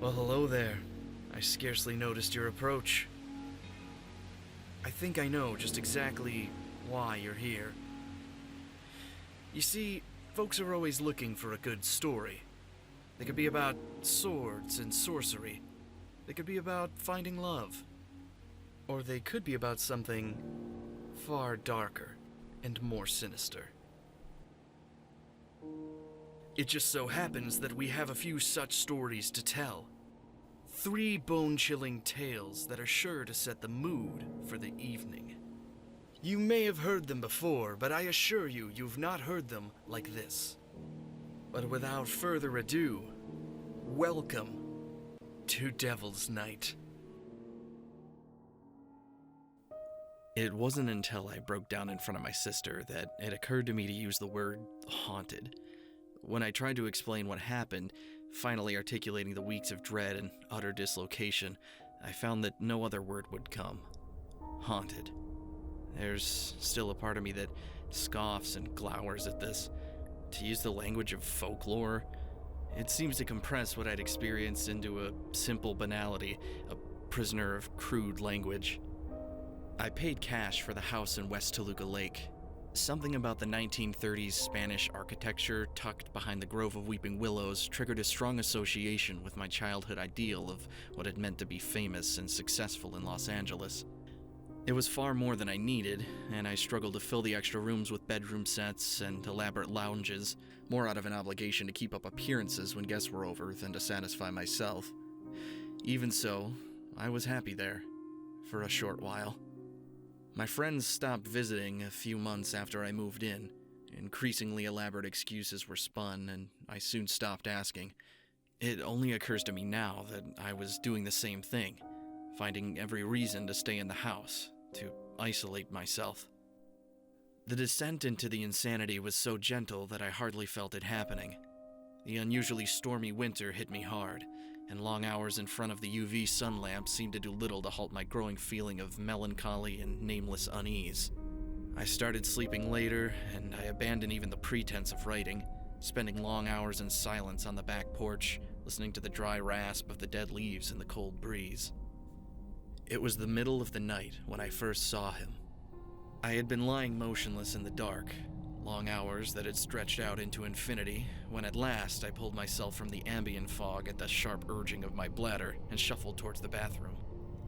Well, hello there. I scarcely noticed your approach. I think I know just exactly why you're here. You see, folks are always looking for a good story. They could be about swords and sorcery. They could be about finding love. Or they could be about something far darker and more sinister. It just so happens that we have a few such stories to tell. 3 bone-chilling tales that are sure to set the mood for the evening. You may have heard them before, but I assure you, you've not heard them like this. But without further ado, welcome to Devil's Night. It wasn't until I broke down in front of my sister that it occurred to me to use the word haunted. When I tried to explain what happened, finally articulating the weeks of dread and utter dislocation, I found that no other word would come. Haunted. There's still a part of me that scoffs and glowers at this. To use the language of folklore, it seems to compress what I'd experienced into a simple banality, a prisoner of crude language. I paid cash for the house in West Toluca Lake. Something about the 1930s Spanish architecture tucked behind the grove of weeping willows triggered a strong association with my childhood ideal of what it meant to be famous and successful in Los Angeles. It was far more than I needed, and I struggled to fill the extra rooms with bedroom sets and elaborate lounges, more out of an obligation to keep up appearances when guests were over than to satisfy myself. Even so, I was happy there, for a short while. My friends stopped visiting a few months after I moved in. Increasingly elaborate excuses were spun, and I soon stopped asking. It only occurs to me now that I was doing the same thing, finding every reason to stay in the house, to isolate myself. The descent into the insanity was so gentle that I hardly felt it happening. The unusually stormy winter hit me hard, and long hours in front of the UV sun lamp seemed to do little to halt my growing feeling of melancholy and nameless unease. I started sleeping later, and I abandoned even the pretense of writing, spending long hours in silence on the back porch, listening to the dry rasp of the dead leaves in the cold breeze. It was the middle of the night when I first saw him. I had been lying motionless in the dark, long hours that had stretched out into infinity, when at last I pulled myself from the ambient fog at the sharp urging of my bladder and shuffled towards the bathroom.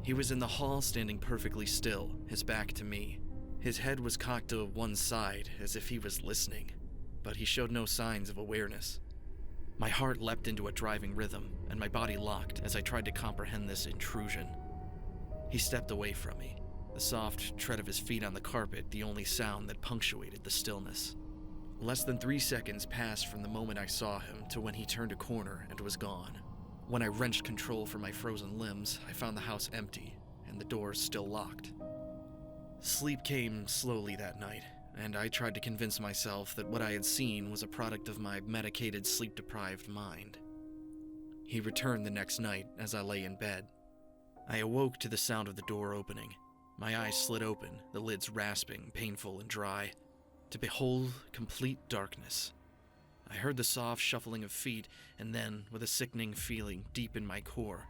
He was in the hall, standing perfectly still, his back to me. His head was cocked to one side, as if he was listening, but he showed no signs of awareness. My heart leapt into a driving rhythm, and my body locked as I tried to comprehend this intrusion. He stepped away from me, the soft tread of his feet on the carpet the only sound that punctuated the stillness. Less than 3 seconds passed from the moment I saw him to when he turned a corner and was gone. When I wrenched control from my frozen limbs, I found the house empty and the doors still locked. Sleep came slowly that night, and I tried to convince myself that what I had seen was a product of my medicated, sleep-deprived mind. He returned the next night as I lay in bed. I awoke to the sound of the door opening. My eyes slid open, the lids rasping, painful and dry, to behold complete darkness. I heard the soft shuffling of feet, and then, with a sickening feeling deep in my core,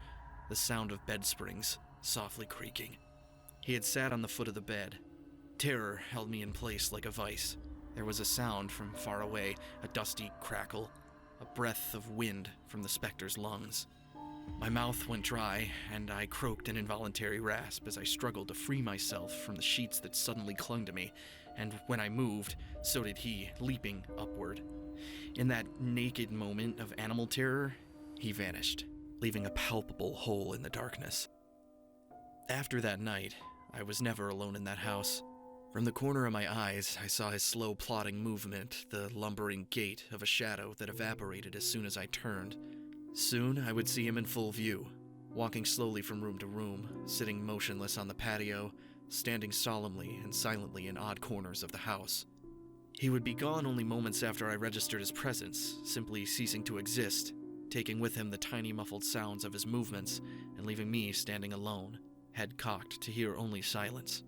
the sound of bed springs softly creaking. He had sat on the foot of the bed. Terror held me in place like a vice. There was a sound from far away, a dusty crackle, a breath of wind from the specter's lungs. My mouth went dry, and I croaked an involuntary rasp as I struggled to free myself from the sheets that suddenly clung to me, and when I moved, so did he, leaping upward. In that naked moment of animal terror, he vanished, leaving a palpable hole in the darkness. After that night, I was never alone in that house. From the corner of my eyes, I saw his slow plodding movement, the lumbering gait of a shadow that evaporated as soon as I turned. Soon, I would see him in full view, walking slowly from room to room, sitting motionless on the patio, standing solemnly and silently in odd corners of the house. He would be gone only moments after I registered his presence, simply ceasing to exist, taking with him the tiny muffled sounds of his movements and leaving me standing alone, head cocked to hear only silence.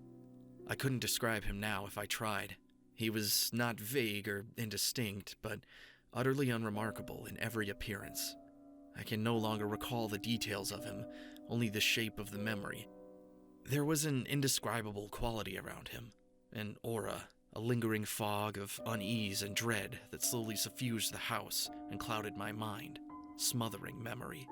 I couldn't describe him now if I tried. He was not vague or indistinct, but utterly unremarkable in every appearance. I can no longer recall the details of him, only the shape of the memory. There was an indescribable quality around him, an aura, a lingering fog of unease and dread that slowly suffused the house and clouded my mind, smothering memory.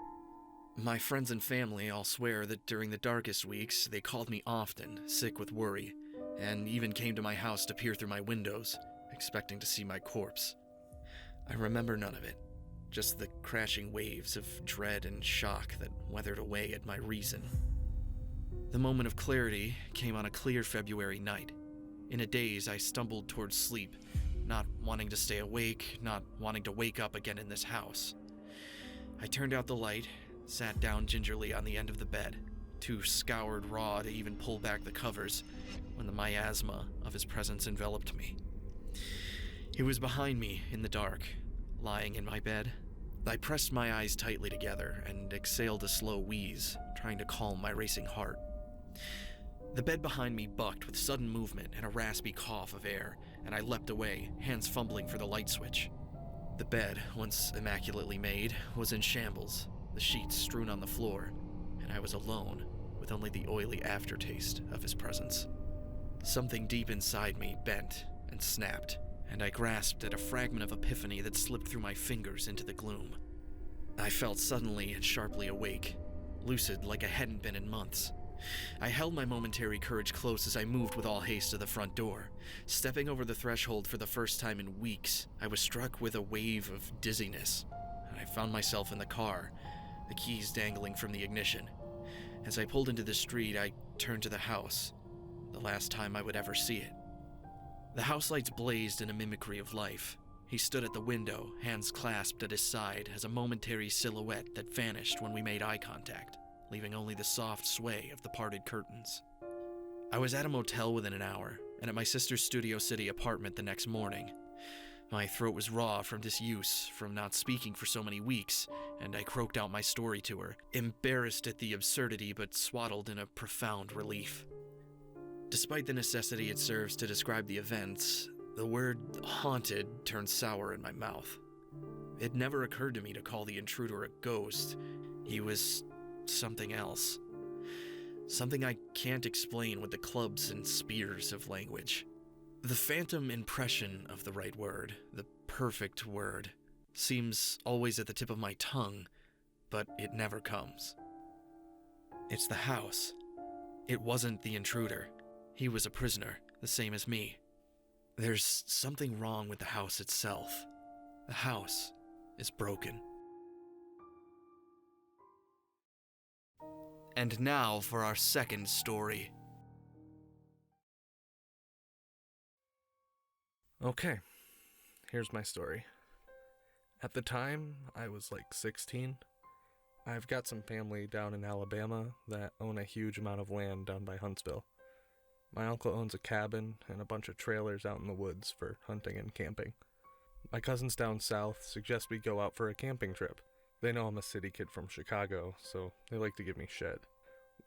My friends and family all swear that during the darkest weeks, they called me often, sick with worry, and even came to my house to peer through my windows, expecting to see my corpse. I remember none of it, just the crashing waves of dread and shock that weathered away at my reason. The moment of clarity came on a clear February night. In a daze, I stumbled towards sleep, not wanting to stay awake, not wanting to wake up again in this house. I turned out the light, sat down gingerly on the end of the bed, too scoured raw to even pull back the covers, when the miasma of his presence enveloped me. He was behind me in the dark, lying in my bed. I pressed my eyes tightly together and exhaled a slow wheeze, trying to calm my racing heart. The bed behind me bucked with sudden movement and a raspy cough of air, and I leapt away, hands fumbling for the light switch. The bed, once immaculately made, was in shambles, the sheets strewn on the floor, and I was alone, with only the oily aftertaste of his presence. Something deep inside me bent and snapped, and I grasped at a fragment of epiphany that slipped through my fingers into the gloom. I felt suddenly and sharply awake, lucid like I hadn't been in months. I held my momentary courage close as I moved with all haste to the front door. Stepping over the threshold for the first time in weeks, I was struck with a wave of dizziness. I found myself in the car, the keys dangling from the ignition. As I pulled into the street, I turned to the house, the last time I would ever see it. The house lights blazed in a mimicry of life. He stood at the window, hands clasped at his side, as a momentary silhouette that vanished when we made eye contact, leaving only the soft sway of the parted curtains. I was at a motel within an hour, and at my sister's Studio City apartment the next morning. My throat was raw from disuse, from not speaking for so many weeks, and I croaked out my story to her, embarrassed at the absurdity but swaddled in a profound relief. Despite the necessity it serves to describe the events, the word haunted turned sour in my mouth. It never occurred to me to call the intruder a ghost. He was something else. Something I can't explain with the clubs and spears of language. The phantom impression of the right word, the perfect word, seems always at the tip of my tongue, but it never comes. It's the house. It wasn't the intruder. He was a prisoner, the same as me. There's something wrong with the house itself. The house is broken. And now for our second story. Okay, here's my story. At the time, I was like 16. I've got some family down in Alabama that own a huge amount of land down by Huntsville. My uncle owns a cabin and a bunch of trailers out in the woods for hunting and camping. My cousins down south suggest we go out for a camping trip. They know I'm a city kid from Chicago, so they like to give me shit.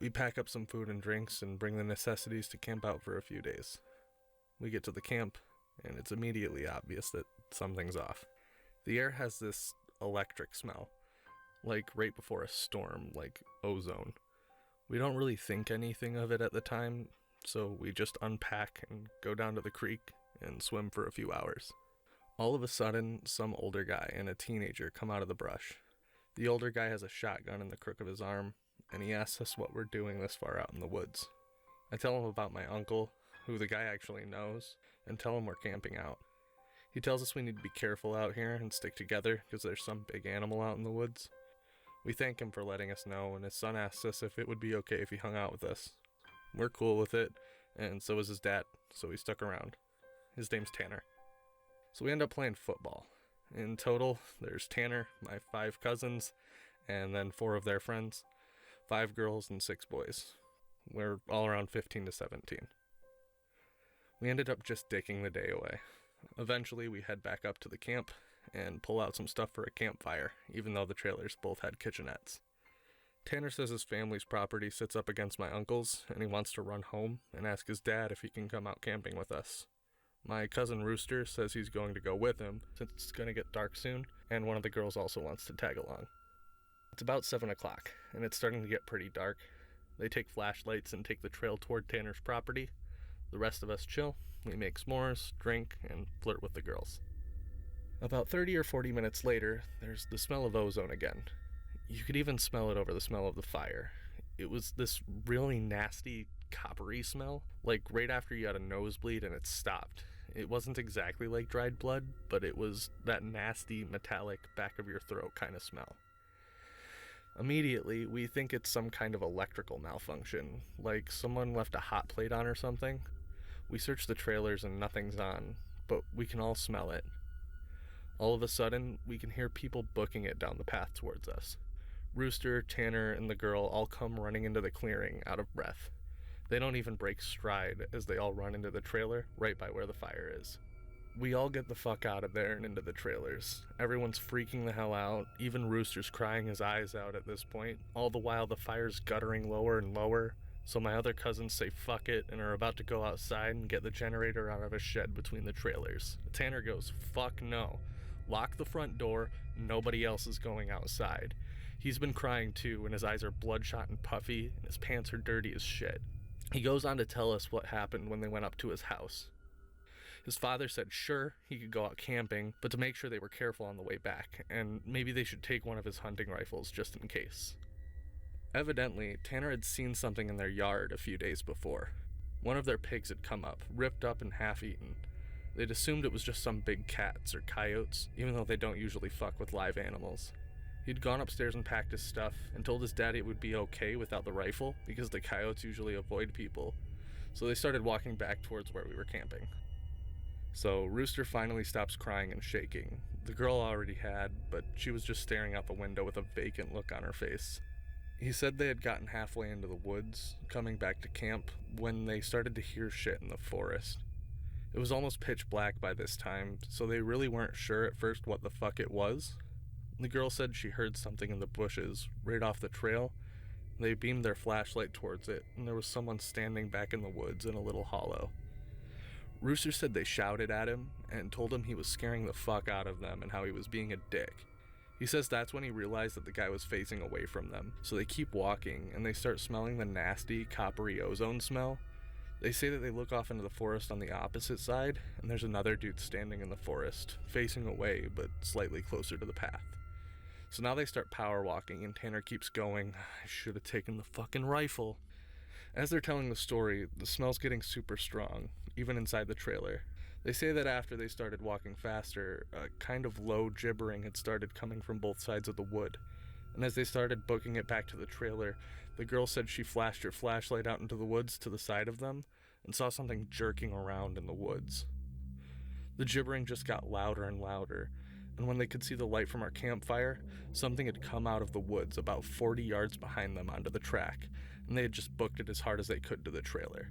We pack up some food and drinks and bring the necessities to camp out for a few days. We get to the camp, and it's immediately obvious that something's off. The air has this electric smell, like right before a storm, like ozone. We don't really think anything of it at the time, so we just unpack and go down to the creek and swim for a few hours. All of a sudden, some older guy and a teenager come out of the brush. The older guy has a shotgun in the crook of his arm, and he asks us what we're doing this far out in the woods. I tell him about my uncle, who the guy actually knows, and tell him we're camping out. He tells us we need to be careful out here and stick together because there's some big animal out in the woods. We thank him for letting us know, and his son asks us if it would be okay if he hung out with us. We're cool with it, and so is his dad, so he stuck around. His name's Tanner. So we end up playing football. In total, there's Tanner, my 5 cousins, and then 4 of their friends. 5 girls and 6 boys. We're all around 15 to 17. We ended up just dicking the day away. Eventually, we head back up to the camp and pull out some stuff for a campfire, even though the trailers both had kitchenettes. Tanner says his family's property sits up against my uncle's, and he wants to run home and ask his dad if he can come out camping with us. My cousin Rooster says he's going to go with him, since it's going to get dark soon, and one of the girls also wants to tag along. It's about 7 o'clock, and it's starting to get pretty dark. They take flashlights and take the trail toward Tanner's property. The rest of us chill. We make s'mores, drink, and flirt with the girls. About 30 or 40 minutes later, there's the smell of ozone again. You could even smell it over the smell of the fire. It was this really nasty, coppery smell, like right after you had a nosebleed and it stopped. It wasn't exactly like dried blood, but it was that nasty, metallic, back of your throat kind of smell. Immediately, we think it's some kind of electrical malfunction, like someone left a hot plate on or something. We search the trailers and nothing's on, but we can all smell it. All of a sudden, we can hear people booking it down the path towards us. Rooster, Tanner, and the girl all come running into the clearing, out of breath. They don't even break stride as they all run into the trailer right by where the fire is. We all get the fuck out of there and into the trailers. Everyone's freaking the hell out, even Rooster's crying his eyes out at this point, all the while the fire's guttering lower and lower, so my other cousins say fuck it and are about to go outside and get the generator out of a shed between the trailers. Tanner goes, fuck no. Lock the front door, nobody else is going outside. He's been crying too, and his eyes are bloodshot and puffy, and his pants are dirty as shit. He goes on to tell us what happened when they went up to his house. His father said sure, he could go out camping, but to make sure they were careful on the way back, and maybe they should take one of his hunting rifles just in case. Evidently, Tanner had seen something in their yard a few days before. One of their pigs had come up, ripped up and half-eaten. They'd assumed it was just some big cats or coyotes, even though they don't usually fuck with live animals. He'd gone upstairs and packed his stuff, and told his daddy it would be okay without the rifle, because the coyotes usually avoid people. So they started walking back towards where we were camping. So Rooster finally stops crying and shaking. The girl already had, but she was just staring out the window with a vacant look on her face. He said they had gotten halfway into the woods, coming back to camp, when they started to hear shit in the forest. It was almost pitch black by this time, so they really weren't sure at first what the fuck it was. The girl said she heard something in the bushes, right off the trail. They beamed their flashlight towards it, and there was someone standing back in the woods in a little hollow. Rooster said they shouted at him, and told him he was scaring the fuck out of them and how he was being a dick. He says that's when he realized that the guy was facing away from them, so they keep walking, and they start smelling the nasty, coppery ozone smell. They say that they look off into the forest on the opposite side, and there's another dude standing in the forest, facing away, but slightly closer to the path. So now they start power walking, and Tanner keeps going, I should have taken the fucking rifle. As they're telling the story, the smell's getting super strong, even inside the trailer. They say that after they started walking faster, a kind of low gibbering had started coming from both sides of the wood. And as they started booking it back to the trailer, the girl said she flashed her flashlight out into the woods to the side of them and saw something jerking around in the woods. The gibbering just got louder and louder, and when they could see the light from our campfire, something had come out of the woods about 40 yards behind them onto the track, and they had just booked it as hard as they could to the trailer.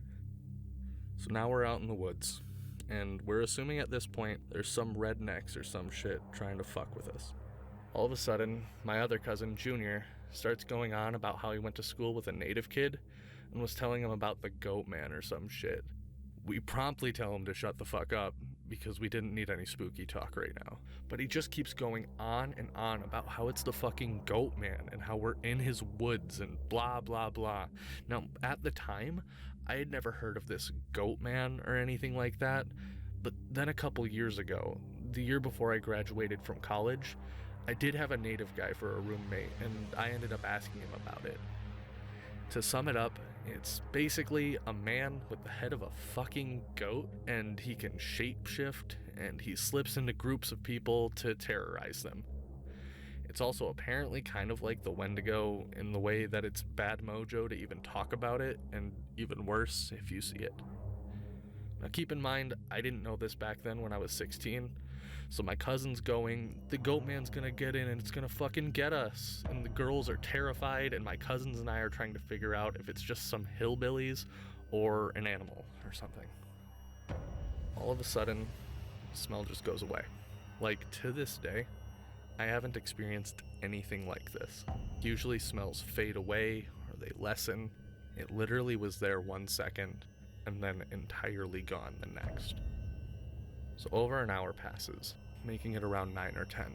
So now we're out in the woods, and we're assuming at this point there's some rednecks or some shit trying to fuck with us. All of a sudden, my other cousin, Junior, starts going on about how he went to school with a native kid and was telling him about the Goatman or some shit. We promptly tell him to shut the fuck up because we didn't need any spooky talk right now. But he just keeps going on and on about how it's the fucking Goatman and how we're in his woods and blah blah blah. Now, at the time, I had never heard of this Goatman or anything like that, but then a couple years ago, the year before I graduated from college, I did have a native guy for a roommate, and I ended up asking him about it. To sum it up, it's basically a man with the head of a fucking goat, and he can shapeshift, and he slips into groups of people to terrorize them. It's also apparently kind of like the Wendigo in the way that it's bad mojo to even talk about it, and even worse if you see it. Now keep in mind, I didn't know this back then when I was 16, so my cousin's going, the Goatman's gonna get in and it's gonna fucking get us. And the girls are terrified, and my cousins and I are trying to figure out if it's just some hillbillies or an animal or something. All of a sudden, the smell just goes away. Like, to this day, I haven't experienced anything like this. Usually smells fade away or they lessen. It literally was there 1 second and then entirely gone the next. So over an hour passes, making it around 9 or 10.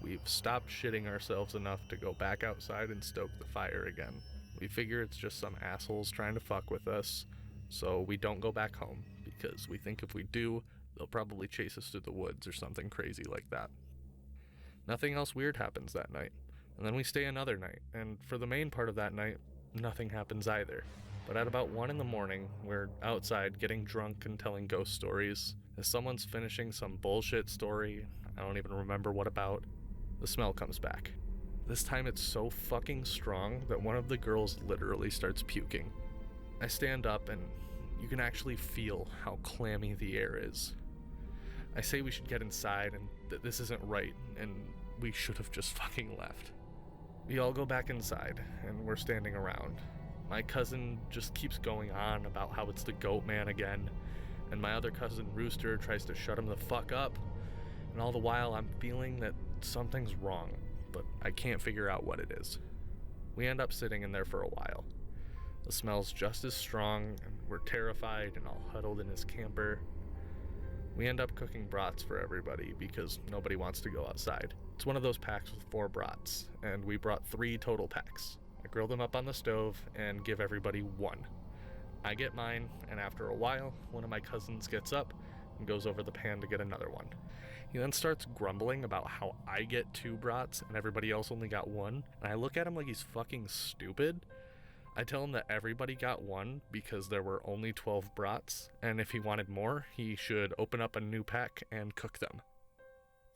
We've stopped shitting ourselves enough to go back outside and stoke the fire again. We figure it's just some assholes trying to fuck with us, so we don't go back home, because we think if we do, they'll probably chase us through the woods or something crazy like that. Nothing else weird happens that night, and then we stay another night, and for the main part of that night, nothing happens either. But at about 1 in the morning, we're outside getting drunk and telling ghost stories. As someone's finishing some bullshit story, I don't even remember what about, the smell comes back. This time it's so fucking strong that one of the girls literally starts puking. I stand up and you can actually feel how clammy the air is. I say we should get inside and that this isn't right and we should have just fucking left. We all go back inside and we're standing around. My cousin just keeps going on about how it's the Goatman again, and my other cousin Rooster tries to shut him the fuck up, and all the while I'm feeling that something's wrong, but I can't figure out what it is. We end up sitting in there for a while. The smell's just as strong, and we're terrified and all huddled in his camper. We end up cooking brats for everybody because nobody wants to go outside. It's one of those packs with 4 brats, and we brought 3 total packs. I grill them up on the stove and give everybody 1. I get mine, and after a while, one of my cousins gets up and goes over the pan to get another one. He then starts grumbling about how I get 2 brats and everybody else only got 1, and I look at him like he's fucking stupid. I tell him that everybody got 1 because there were only 12 brats, and if he wanted more, he should open up a new pack and cook them.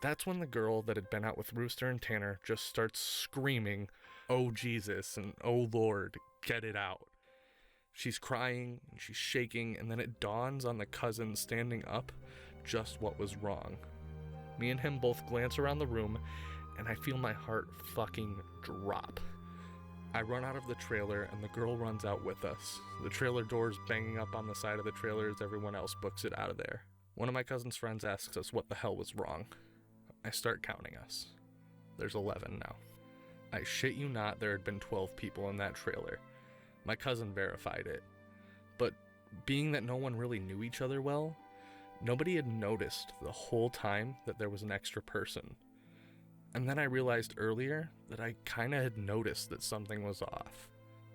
That's when the girl that had been out with Rooster and Tanner just starts screaming, "Oh Jesus," and "Oh Lord, get it out." She's crying, and she's shaking, and then it dawns on the cousin standing up just what was wrong. Me and him both glance around the room, and I feel my heart fucking drop. I run out of the trailer, and the girl runs out with us. The trailer door's banging up on the side of the trailer as everyone else books it out of there. One of my cousin's friends asks us what the hell was wrong. I start counting us. There's 11 now. I shit you not, there had been 12 people in that trailer. My cousin verified it. But being that no one really knew each other well, nobody had noticed the whole time that there was an extra person. And then I realized earlier that I kinda had noticed that something was off.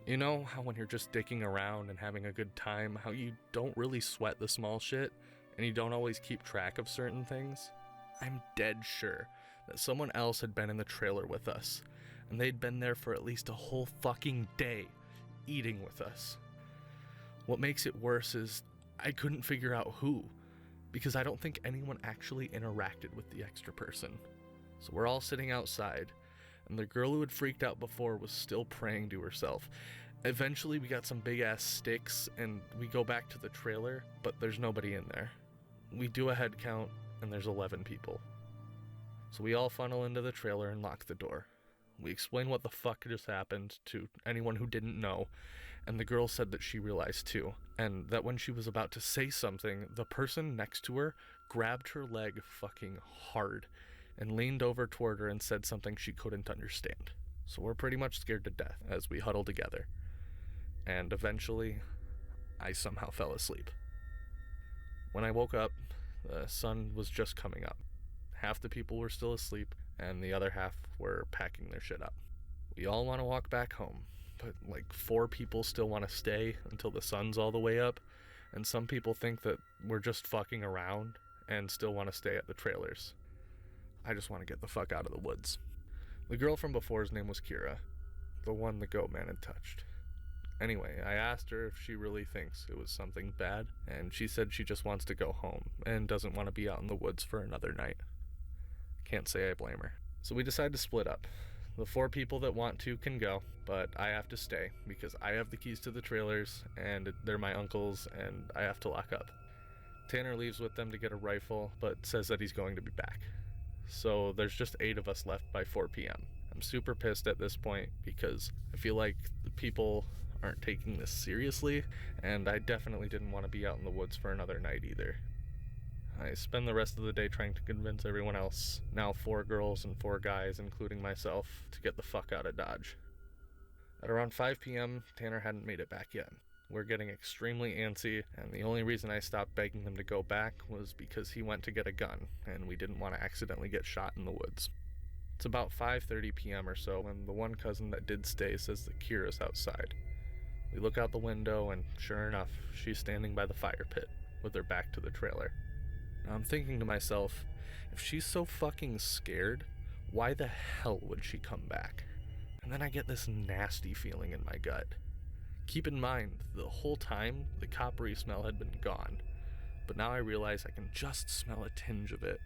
You know how when you're just dicking around and having a good time, how you don't really sweat the small shit, and you don't always keep track of certain things? I'm dead sure that someone else had been in the trailer with us, and they'd been there for at least a whole fucking day, eating with us. What makes it worse is I couldn't figure out who, because I don't think anyone actually interacted with the extra person. So we're all sitting outside, and the girl who had freaked out before was still praying to herself. Eventually we got some big ass sticks, and we go back to the trailer, but there's nobody in there. We do a head count, and there's 11 people. So we all funnel into the trailer and lock the door. We explain what the fuck just happened to anyone who didn't know, and the girl said that she realized too, and that when she was about to say something, the person next to her grabbed her leg fucking hard and leaned over toward her and said something she couldn't understand. So we're pretty much scared to death as we huddle together. And eventually, I somehow fell asleep. When I woke up, the sun was just coming up. Half the people were still asleep, and the other half were packing their shit up. We all want to walk back home, but like 4 people still want to stay until the sun's all the way up, and some people think that we're just fucking around and still want to stay at the trailers. I just want to get the fuck out of the woods. The girl from before's name was Kira, the one the Goatman had touched. Anyway, I asked her if she really thinks it was something bad, and she said she just wants to go home and doesn't want to be out in the woods for another night. Can't say I blame her. So we decide to split up. The 4 people that want to can go, but I have to stay because I have the keys to the trailers and they're my uncle's and I have to lock up. Tanner leaves with them to get a rifle, but says that he's going to be back. So there's just 8 of us left by 4 p.m. I'm super pissed at this point because I feel like the people aren't taking this seriously, and I definitely didn't want to be out in the woods for another night either. I spend the rest of the day trying to convince everyone else, now 4 girls and 4 guys, including myself, to get the fuck out of Dodge. At around 5 p.m., Tanner hadn't made it back yet. We're getting extremely antsy, and the only reason I stopped begging them to go back was because he went to get a gun, and we didn't want to accidentally get shot in the woods. It's about 5:30 p.m. or so when the one cousin that did stay says that Kira's outside. We look out the window and sure enough, she's standing by the fire pit with her back to the trailer. Now I'm thinking to myself, if she's so fucking scared, why the hell would she come back? And then I get this nasty feeling in my gut. Keep in mind, the whole time, the coppery smell had been gone, but now I realize I can just smell a tinge of it.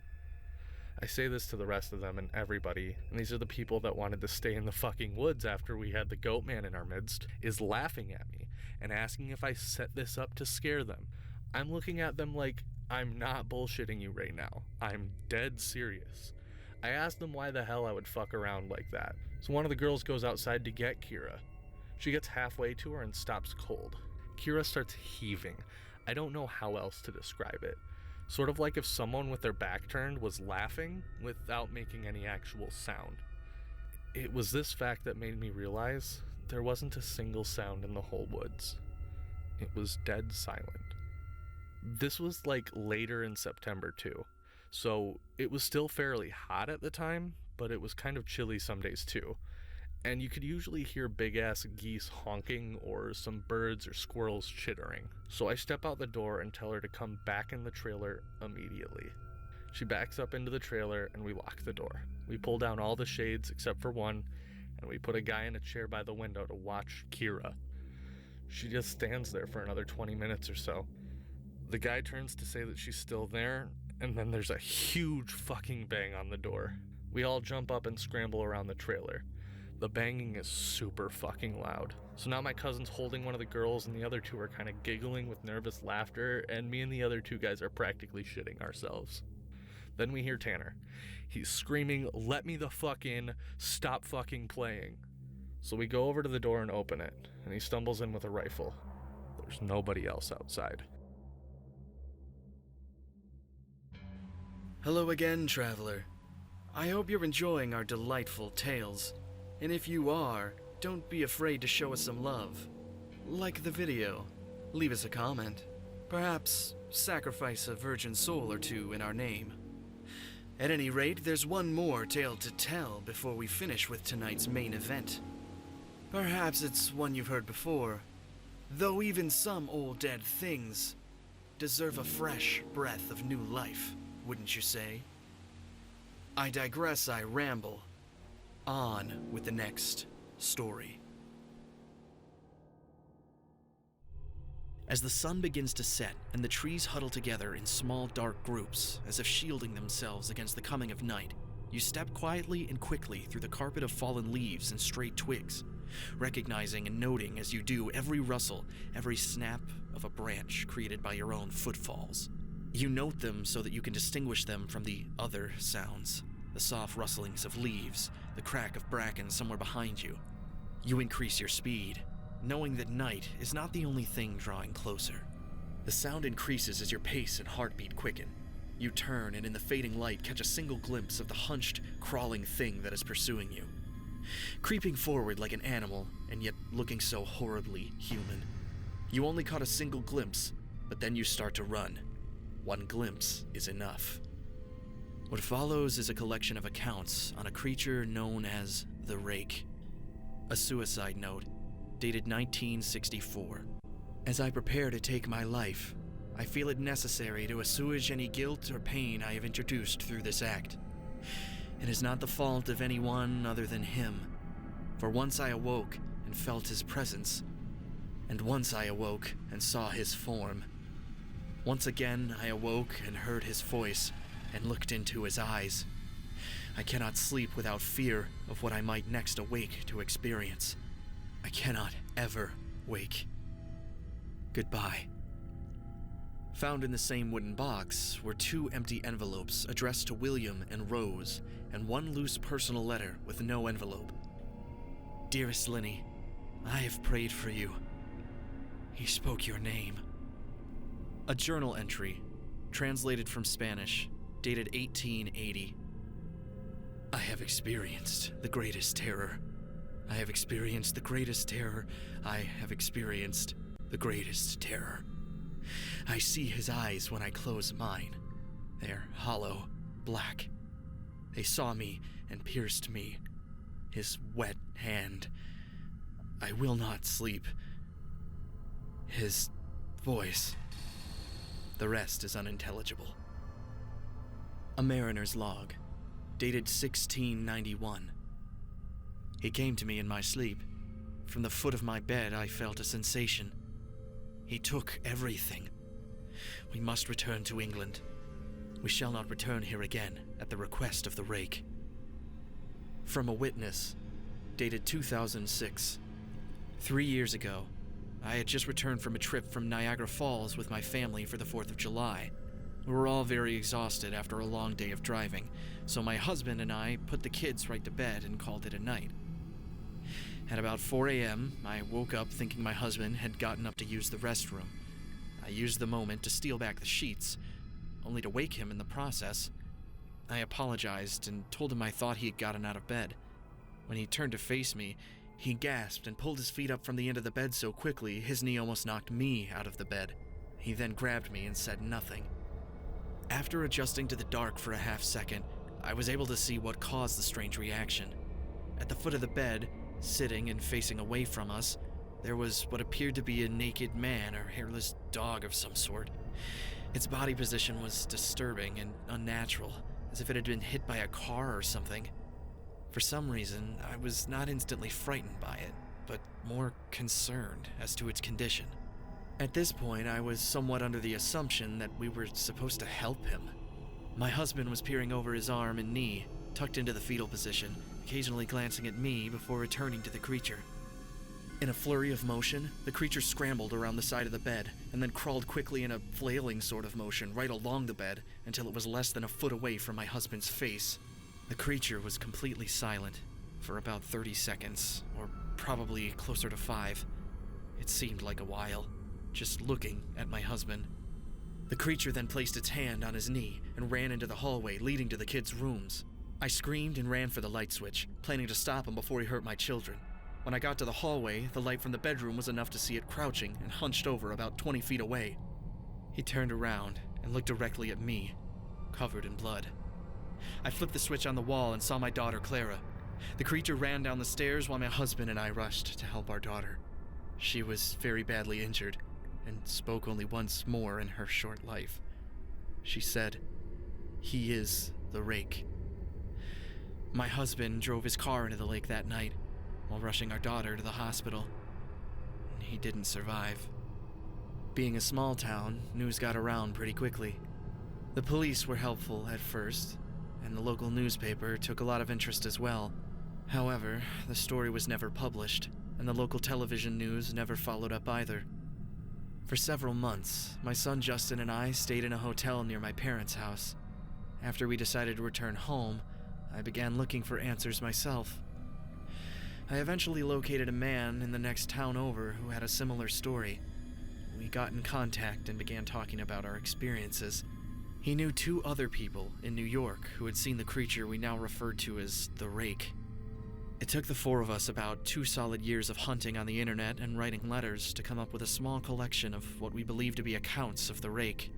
I say this to the rest of them and everybody, and these are the people that wanted to stay in the fucking woods after we had the Goatman in our midst, is laughing at me and asking if I set this up to scare them. I'm looking at them like, I'm not bullshitting you right now. I'm dead serious. I asked them why the hell I would fuck around like that. So one of the girls goes outside to get Kira. She gets halfway to her and stops cold. Kira starts heaving. I don't know how else to describe it. Sort of like if someone with their back turned was laughing without making any actual sound. It was this fact that made me realize there wasn't a single sound in the whole woods. It was dead silent. This was like later in September too, so it was still fairly hot at the time, but it was kind of chilly some days too. And you could usually hear big-ass geese honking or some birds or squirrels chittering. So I step out the door and tell her to come back in the trailer immediately. She backs up into the trailer and we lock the door. We pull down all the shades except for one, and we put a guy in a chair by the window to watch Kira. She just stands there for another 20 minutes or so. The guy turns to say that she's still there, and then there's a huge fucking bang on the door. We all jump up and scramble around the trailer. The banging is super fucking loud. So now my cousin's holding one of the girls and the other two are kind of giggling with nervous laughter, and me and the other two guys are practically shitting ourselves. Then we hear Tanner. He's screaming, "Let me the fuck in, stop fucking playing." So we go over to the door and open it, and he stumbles in with a rifle. There's nobody else outside. Hello again, traveler. I hope you're enjoying our delightful tales. And if you are, don't be afraid to show us some love. Like the video, leave us a comment, perhaps sacrifice a virgin soul or two in our name. At any rate, there's one more tale to tell before we finish with tonight's main event. Perhaps it's one you've heard before, though even some old dead things deserve a fresh breath of new life, wouldn't you say? I digress, I ramble. On with the next story. As the sun begins to set and the trees huddle together in small dark groups as if shielding themselves against the coming of night, you step quietly and quickly through the carpet of fallen leaves and straight twigs, recognizing and noting as you do every rustle, every snap of a branch created by your own footfalls. You note them so that you can distinguish them from the other sounds, the soft rustlings of leaves, the crack of bracken somewhere behind you. You increase your speed, knowing that night is not the only thing drawing closer. The sound increases as your pace and heartbeat quicken. You turn and in the fading light catch a single glimpse of the hunched, crawling thing that is pursuing you. Creeping forward like an animal, and yet looking so horribly human. You only caught a single glimpse, but then you start to run. One glimpse is enough. What follows is a collection of accounts on a creature known as the Rake. A suicide note, dated 1964. As I prepare to take my life, I feel it necessary to assuage any guilt or pain I have introduced through this act. It is not the fault of anyone other than him, for once I awoke and felt his presence, and once I awoke and saw his form. Once again I awoke and heard his voice, and looked into his eyes. I cannot sleep without fear of what I might next awake to experience. I cannot ever wake. Goodbye. Found in the same wooden box were 2 empty envelopes addressed to William and Rose, and 1 loose personal letter with no envelope. Dearest Linny, I have prayed for you. He spoke your name. A journal entry, translated from Spanish, dated 1880. I have experienced the greatest terror. I have experienced the greatest terror. I have experienced the greatest terror. I see his eyes when I close mine. They're hollow, black. They saw me and pierced me. His wet hand. I will not sleep. His voice. The rest is unintelligible. A mariner's log, dated 1691. He came to me in my sleep. From the foot of my bed, I felt a sensation. He took everything. We must return to England. We shall not return here again at the request of the Rake. From a witness, dated 2006. 3 years ago, I had just returned from a trip from Niagara Falls with my family for the 4th of July. We were all very exhausted after a long day of driving, so my husband and I put the kids right to bed and called it a night. At about 4 a.m., I woke up thinking my husband had gotten up to use the restroom. I used the moment to steal back the sheets, only to wake him in the process. I apologized and told him I thought he had gotten out of bed. When he turned to face me, he gasped and pulled his feet up from the end of the bed so quickly his knee almost knocked me out of the bed. He then grabbed me and said nothing. After adjusting to the dark for a half second, I was able to see what caused the strange reaction. At the foot of the bed, sitting and facing away from us, there was what appeared to be a naked man or hairless dog of some sort. Its body position was disturbing and unnatural, as if it had been hit by a car or something. For some reason, I was not instantly frightened by it, but more concerned as to its condition. At this point, I was somewhat under the assumption that we were supposed to help him. My husband was peering over his arm and knee, tucked into the fetal position, occasionally glancing at me before returning to the creature. In a flurry of motion, the creature scrambled around the side of the bed and then crawled quickly in a flailing sort of motion right along the bed until it was less than a foot away from my husband's face. The creature was completely silent for about 30 seconds, or probably closer to 5. It seemed like a while, just looking at my husband. The creature then placed its hand on his knee and ran into the hallway leading to the kids' rooms. I screamed and ran for the light switch, planning to stop him before he hurt my children. When I got to the hallway, the light from the bedroom was enough to see it crouching and hunched over about 20 feet away. He turned around and looked directly at me, covered in blood. I flipped the switch on the wall and saw my daughter Clara. The creature ran down the stairs while my husband and I rushed to help our daughter. She was very badly injured and spoke only once more in her short life. She said, "He is the Rake." My husband drove his car into the lake that night while rushing our daughter to the hospital. He didn't survive. Being a small town, news got around pretty quickly. The police were helpful at first, and the local newspaper took a lot of interest as well. However, the story was never published, and the local television news never followed up either. For several months, my son Justin and I stayed in a hotel near my parents' house. After we decided to return home, I began looking for answers myself. I eventually located a man in the next town over who had a similar story. We got in contact and began talking about our experiences. He knew 2 other people in New York who had seen the creature we now referred to as the Rake. It took the 4 of us about 2 solid years of hunting on the internet and writing letters to come up with a small collection of what we believe to be accounts of the Rake.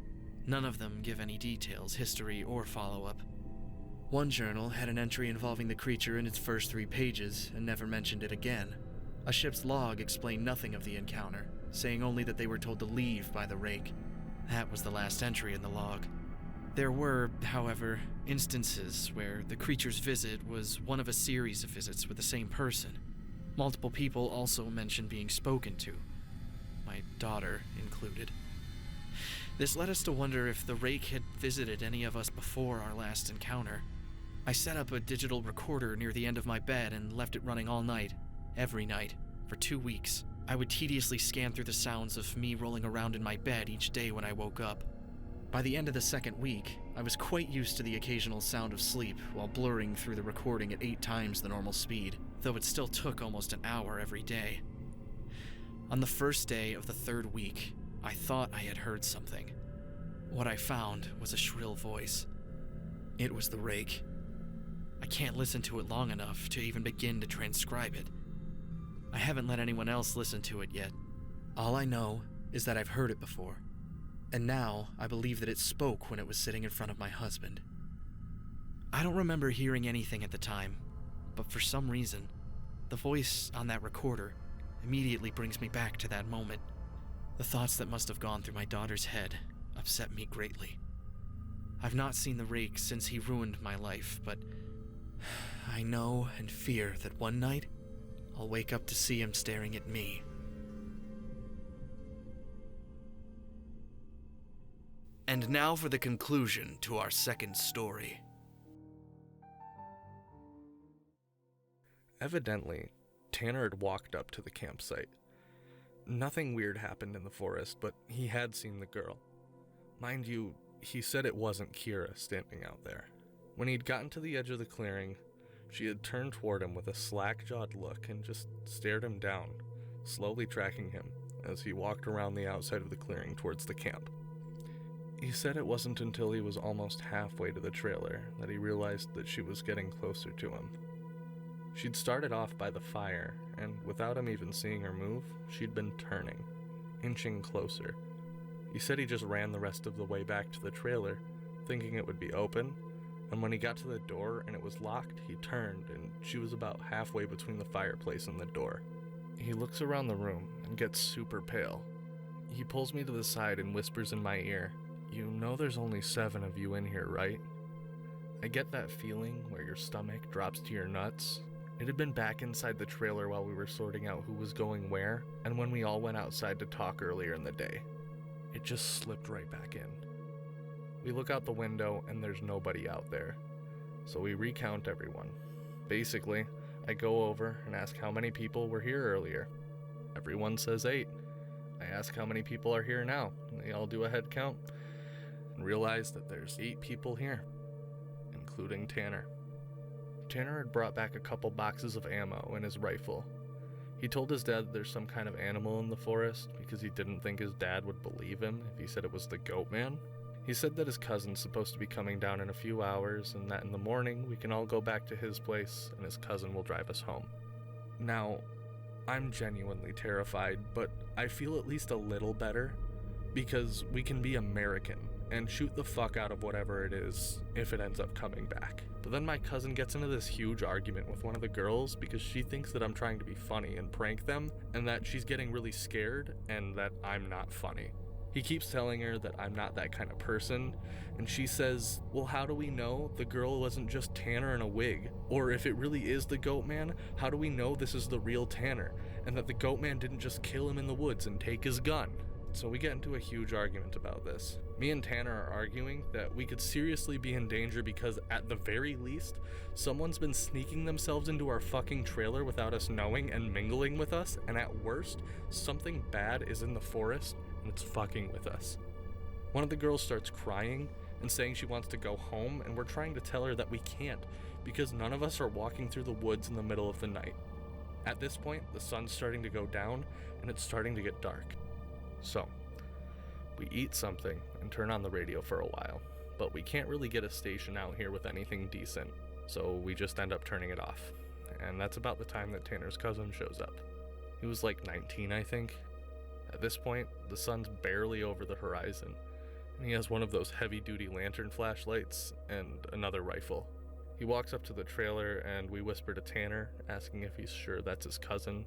None of them give any details, history, or follow-up. One journal had an entry involving the creature in its first 3 pages and never mentioned it again. A ship's log explained nothing of the encounter, saying only that they were told to leave by the Rake. That was the last entry in the log. There were, however, instances where the creature's visit was one of a series of visits with the same person. Multiple people also mentioned being spoken to, my daughter included. This led us to wonder if the Rake had visited any of us before our last encounter. I set up a digital recorder near the end of my bed and left it running all night, every night, for 2 weeks. I would tediously scan through the sounds of me rolling around in my bed each day when I woke up. By the end of the 2nd week, I was quite used to the occasional sound of sleep while blurring through the recording at 8 times the normal speed, though it still took almost an hour every day. On the first day of the 3rd week, I thought I had heard something. What I found was a shrill voice. It was the Rake. I can't listen to it long enough to even begin to transcribe it. I haven't let anyone else listen to it yet. All I know is that I've heard it before, and now I believe that it spoke when it was sitting in front of my husband. I don't remember hearing anything at the time, but for some reason, the voice on that recorder immediately brings me back to that moment. The thoughts that must have gone through my daughter's head upset me greatly. I've not seen the Rake since he ruined my life, but I know and fear that one night, I'll wake up to see him staring at me. And now for the conclusion to our second story. Evidently, Tanner had walked up to the campsite. Nothing weird happened in the forest, but he had seen the girl. Mind you, he said it wasn't Kira standing out there. When he'd gotten to the edge of the clearing, she had turned toward him with a slack-jawed look and just stared him down, slowly tracking him as he walked around the outside of the clearing towards the camp. He said it wasn't until he was almost halfway to the trailer that he realized that she was getting closer to him. She'd started off by the fire, and without him even seeing her move, she'd been turning, inching closer. He said he just ran the rest of the way back to the trailer, thinking it would be open, and when he got to the door and it was locked, he turned, and she was about halfway between the fireplace and the door. He looks around the room and gets super pale. He pulls me to the side and whispers in my ear, "You know there's only 7 of you in here, right?" I get that feeling where your stomach drops to your nuts. It had been back inside the trailer while we were sorting out who was going where, and when we all went outside to talk earlier in the day. It just slipped right back in. We look out the window and there's nobody out there, so we recount everyone. Basically, I go over and ask how many people were here earlier. Everyone says 8. I ask how many people are here now, and they all do a head count, and realize that there's 8 people here, including Tanner. Tanner had brought back a couple boxes of ammo in his rifle. He told his dad there's some kind of animal in the forest because he didn't think his dad would believe him if he said it was the Goatman. He said that his cousin's supposed to be coming down in a few hours and that in the morning we can all go back to his place and his cousin will drive us home. Now, I'm genuinely terrified, but I feel at least a little better because we can be American and shoot the fuck out of whatever it is if it ends up coming back. But then my cousin gets into this huge argument with one of the girls because she thinks that I'm trying to be funny and prank them, and that she's getting really scared and that I'm not funny. He keeps telling her that I'm not that kind of person, and she says, well, how do we know the girl wasn't just Tanner in a wig? Or if it really is the Goatman, how do we know this is the real Tanner, and that the Goatman didn't just kill him in the woods and take his gun? So we get into a huge argument about this. Me and Tanner are arguing that we could seriously be in danger because, at the very least, someone's been sneaking themselves into our fucking trailer without us knowing and mingling with us, and at worst, something bad is in the forest and it's fucking with us. One of the girls starts crying and saying she wants to go home, and we're trying to tell her that we can't because none of us are walking through the woods in the middle of the night. At this point, the sun's starting to go down and it's starting to get dark. So, we eat something and turn on the radio for a while, but we can't really get a station out here with anything decent, so we just end up turning it off. And that's about the time that Tanner's cousin shows up. He was like 19, I think. At this point, the sun's barely over the horizon, and he has one of those heavy-duty lantern flashlights and another rifle. He walks up to the trailer and we whisper to Tanner, asking if he's sure that's his cousin.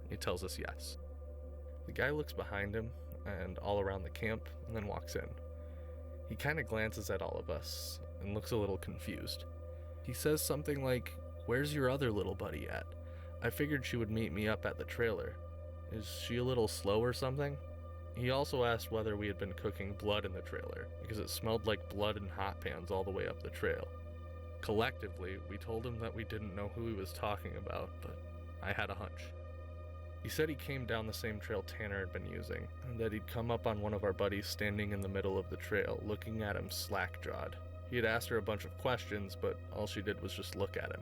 He tells us yes. The guy looks behind him and all around the camp and then walks in. He kind of glances at all of us and looks a little confused. He says something like, "Where's your other little buddy at? I figured she would meet me up at the trailer. Is she a little slow or something?" He also asked whether we had been cooking blood in the trailer because it smelled like blood in hot pans all the way up the trail. Collectively, we told him that we didn't know who he was talking about, but I had a hunch. He said he came down the same trail Tanner had been using, and that he'd come up on one of our buddies standing in the middle of the trail, looking at him slack-jawed. He had asked her a bunch of questions, but all she did was just look at him.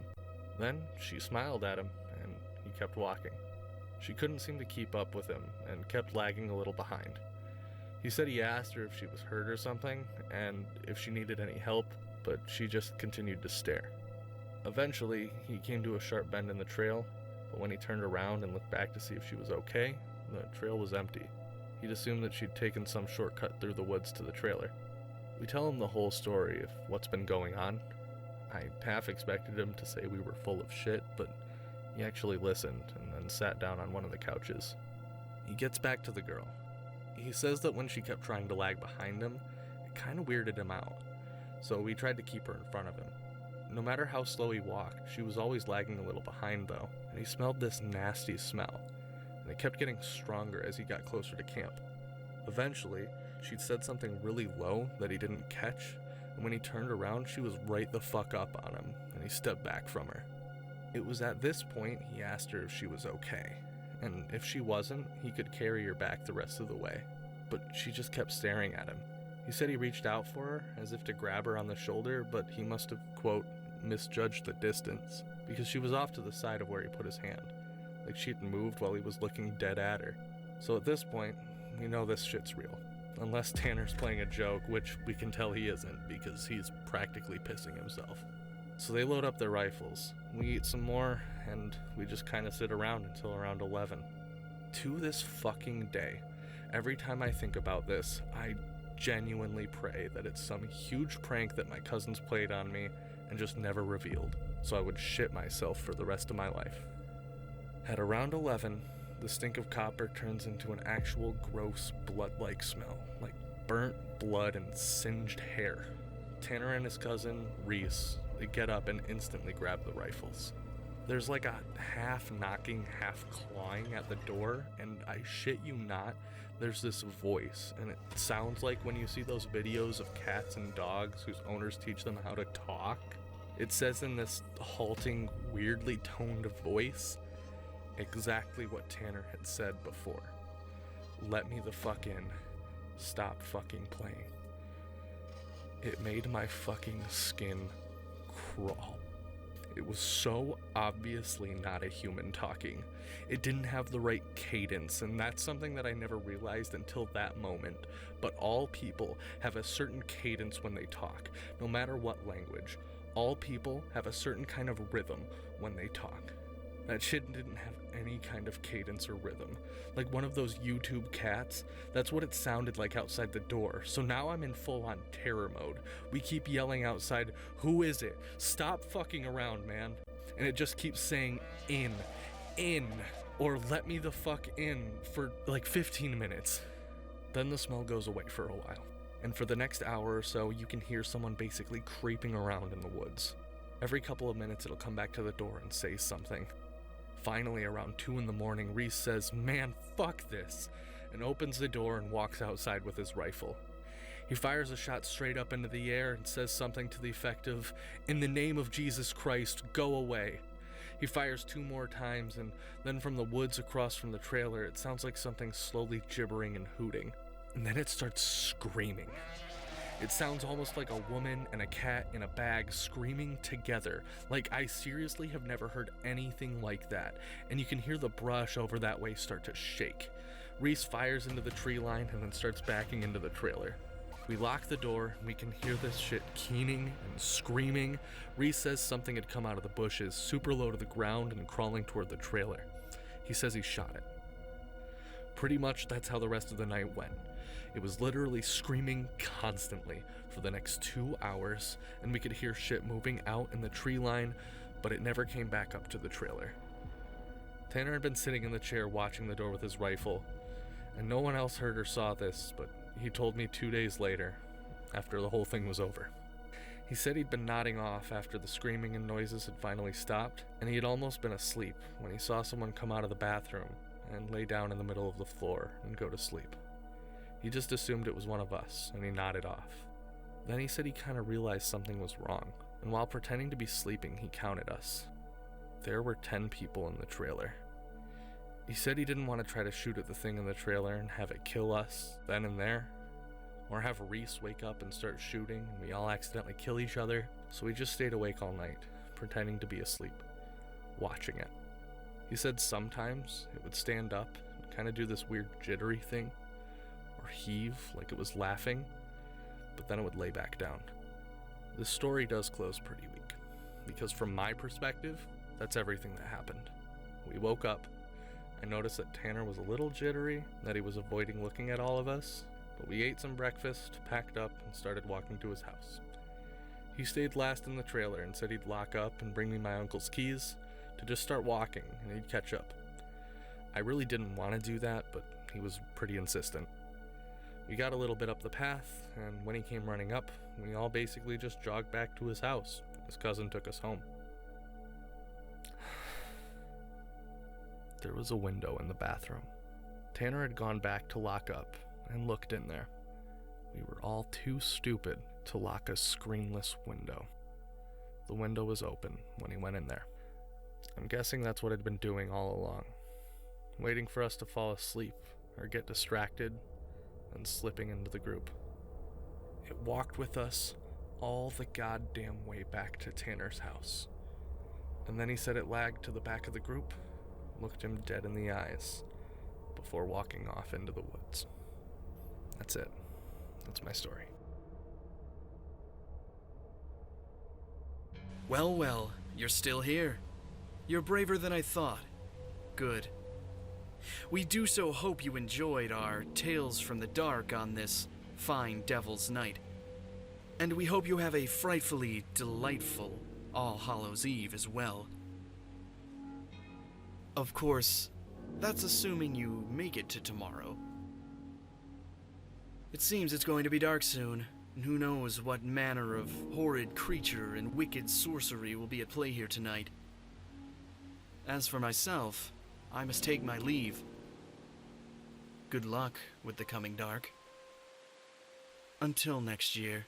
Then she smiled at him, and he kept walking. She couldn't seem to keep up with him, and kept lagging a little behind. He said he asked her if she was hurt or something, and if she needed any help, but she just continued to stare. Eventually, he came to a sharp bend in the trail, but when he turned around and looked back to see if she was okay, the trail was empty. He'd assumed that she'd taken some shortcut through the woods to the trailer. We tell him the whole story of what's been going on, I half expected him to say we were full of shit, but he actually listened and then sat down on one of the couches. He gets back to the girl. He says that when she kept trying to lag behind him, it kind of weirded him out, so we tried to keep her in front of him. No matter how slow he walked, she was always lagging a little behind though, and he smelled this nasty smell, and it kept getting stronger as he got closer to camp. Eventually, she'd said something really low that he didn't catch, and when he turned around, she was right the fuck up on him, and he stepped back from her. It was at this point he asked her if she was okay, and if she wasn't, he could carry her back the rest of the way, but she just kept staring at him. He said he reached out for her, as if to grab her on the shoulder, but he must have, quote, misjudged the distance, because she was off to the side of where he put his hand, like she'd moved while he was looking dead at her. So at this point, we know this shit's real. Unless Tanner's playing a joke, which we can tell he isn't, because he's practically pissing himself. So they load up their rifles, we eat some more, and we just kind of sit around until around 11. To this fucking day, every time I think about this, I genuinely pray that it's some huge prank that my cousins played on me and just never revealed, so I would shit myself for the rest of my life. At around 11, the stink of copper turns into an actual gross blood-like smell, like burnt blood and singed hair. Tanner and his cousin, Reese, they get up and instantly grab the rifles. There's like a half knocking, half clawing at the door, and I shit you not, there's this voice, and it sounds like when you see those videos of cats and dogs whose owners teach them how to talk. It says in this halting, weirdly toned voice, exactly what Tanner had said before. Let me the fuck in. Stop fucking playing. It made my fucking skin crawl. It was so obviously not a human talking. It didn't have the right cadence, and that's something that I never realized until that moment. But all people have a certain cadence when they talk, no matter what language. All people have a certain kind of rhythm when they talk. That shit didn't have any kind of cadence or rhythm. Like one of those YouTube cats. That's what it sounded like outside the door. So now I'm in full-on terror mode. We keep yelling outside, "Who is it? Stop fucking around, man." And it just keeps saying, in, or let me the fuck in for like 15 minutes. Then the smell goes away for a while. And for the next hour or so, you can hear someone basically creeping around in the woods. Every couple of minutes, it'll come back to the door and say something. Finally, around 2 in the morning, Reese says, "Man, fuck this," and opens the door and walks outside with his rifle. He fires a shot straight up into the air and says something to the effect of, "In the name of Jesus Christ, go away." He fires 2 more times, and then from the woods across from the trailer, it sounds like something slowly gibbering and hooting. And then it starts screaming. It sounds almost like a woman and a cat in a bag screaming together. Like, I seriously have never heard anything like that. And you can hear the brush over that way start to shake. Reese fires into the tree line and then starts backing into the trailer. We lock the door, and we can hear this shit keening and screaming. Reese says something had come out of the bushes, super low to the ground and crawling toward the trailer. He says he shot it. Pretty much that's how the rest of the night went. It was literally screaming constantly for the next 2 hours, and we could hear shit moving out in the tree line, but it never came back up to the trailer. Tanner had been sitting in the chair watching the door with his rifle, and no one else heard or saw this, but he told me 2 days later, after the whole thing was over. He said he'd been nodding off after the screaming and noises had finally stopped, and he had almost been asleep when he saw someone come out of the bathroom and lay down in the middle of the floor and go to sleep. He just assumed it was one of us, and he nodded off. Then he said he kind of realized something was wrong, and while pretending to be sleeping, he counted us. There were 10 people in the trailer. He said he didn't want to try to shoot at the thing in the trailer and have it kill us then and there, or have Reese wake up and start shooting and we all accidentally kill each other, so we just stayed awake all night, pretending to be asleep, watching it. He said sometimes it would stand up and kind of do this weird jittery thing, or heave like it was laughing, but then it would lay back down. This story does close pretty weak, because from my perspective, that's everything that happened. We woke up. I noticed that Tanner was a little jittery, that he was avoiding looking at all of us, but we ate some breakfast, packed up, and started walking to his house. He stayed last in the trailer and said he'd lock up and bring me my uncle's keys to just start walking and he'd catch up. I really didn't want to do that, but he was pretty insistent. We got a little bit up the path, and when he came running up, we all basically just jogged back to his house. His cousin took us home. There was a window in the bathroom. Tanner had gone back to lock up and looked in there. We were all too stupid to lock a screenless window. The window was open when he went in there. I'm guessing that's what he'd been doing all along, waiting for us to fall asleep or get distracted and slipping into the group. It walked with us all the goddamn way back to Tanner's house. And then he said it lagged to the back of the group, looked him dead in the eyes, before walking off into the woods. That's it. That's my story. Well, well, you're still here. You're braver than I thought. Good. We do so hope you enjoyed our Tales from the Dark on this fine Devil's Night. And we hope you have a frightfully delightful All Hallows Eve as well. Of course, that's assuming you make it to tomorrow. It seems it's going to be dark soon, and who knows what manner of horrid creature and wicked sorcery will be at play here tonight. As for myself, I must take my leave. Good luck with the coming dark. Until next year.